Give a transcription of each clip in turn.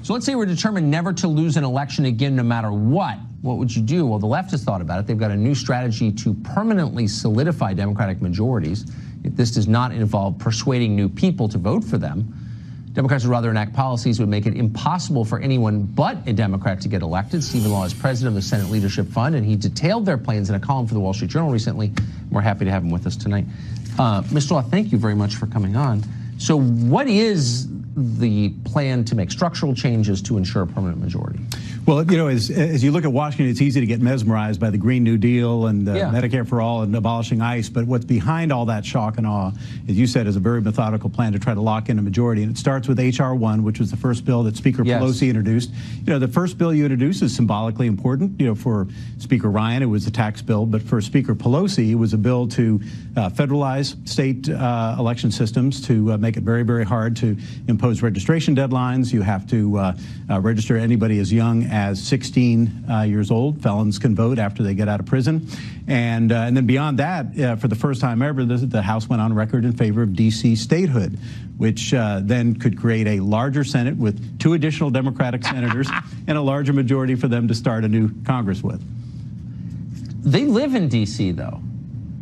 So let's say we're determined never to lose an election again no matter what. What would you do? Well, the left has thought about it. They've got a new strategy to permanently solidify Democratic majorities. If this does not involve persuading new people to vote for them, Democrats would rather enact policies that would make it impossible for anyone but a Democrat to get elected. Steven Law is president of the Senate Leadership Fund, and he detailed their plans in a column for the Wall Street Journal recently. We're happy to have him with us tonight. Mr. Law, thank you very much for coming on. So what is the plan to make structural changes to ensure a permanent majority? Well, you know, as you look at Washington, it's easy to get mesmerized by the Green New Deal and Medicare for All and abolishing ICE. But what's behind all that shock and awe, as you said, is a very methodical plan to try to lock in a majority. And it starts with H.R. 1, which was the first bill that Speaker Pelosi introduced. You know, the first bill you introduced is symbolically important. You know, for Speaker Ryan, it was a tax bill. But for Speaker Pelosi, it was a bill to federalize state election systems, to make it very, very hard to impose registration deadlines. You have to register anybody as young as 16 years old. Felons can vote after they get out of prison. And then beyond that, for the first time ever, the House went on record in favor of D.C. statehood, which then could create a larger Senate with 2 additional Democratic senators and a larger majority for them to start a new Congress with. They live in D.C., though.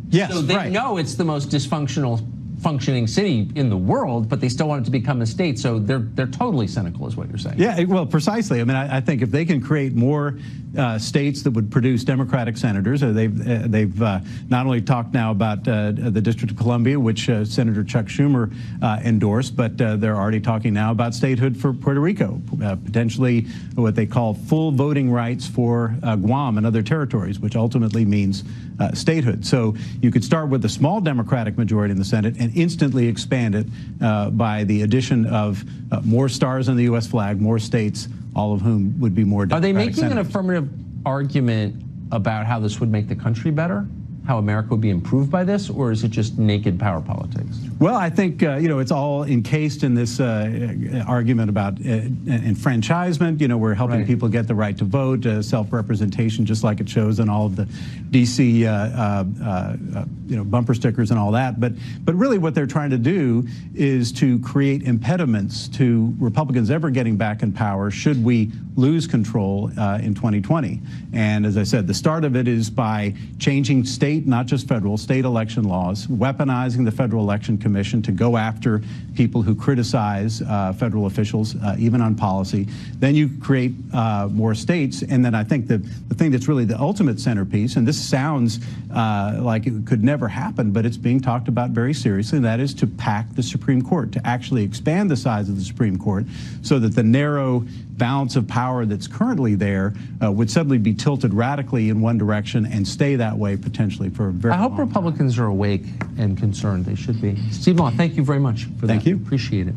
Yes, so they know it's the most dysfunctional functioning city in the world, but they still want it to become a state. So they're totally cynical, is what you're saying. Yeah, well, precisely. I mean, I think if they can create more states that would produce Democratic senators, they've not only talked now about the District of Columbia, which Senator Chuck Schumer endorsed, but they're already talking now about statehood for Puerto Rico, potentially what they call full voting rights for Guam and other territories, which ultimately means statehood. So you could start with a small Democratic majority in the Senate and instantly expand it by the addition of more stars on the U.S. flag, more states, all of whom would be more Democratic Are they making senators. an affirmative argument about how this would make the country better? How America would be improved by this? Or is it just naked power politics? Well, I think, you know, it's all encased in this argument about enfranchisement. You know, we're helping people get the right to vote, self-representation, just like it shows in all of the D.C. you know, bumper stickers and all that. But really what they're trying to do is to create impediments to Republicans ever getting back in power should we lose control in 2020. And as I said, the start of it is by changing state, not just federal, state election laws, weaponizing the Federal Election Commission to go after people who criticize federal officials, even on policy. Then you create more states. And then I think the thing that's really the ultimate centerpiece, and this sounds like it could never happen, but it's being talked about very seriously, and that is to pack the Supreme Court, to actually expand the size of the Supreme Court so that the narrow balance of power that's currently there would suddenly be tilted radically in one direction and stay that way potentially for a very long time. I hope Republicans are awake and concerned. They should be. Steven Law, thank you very much for that. Thank you. Appreciate it.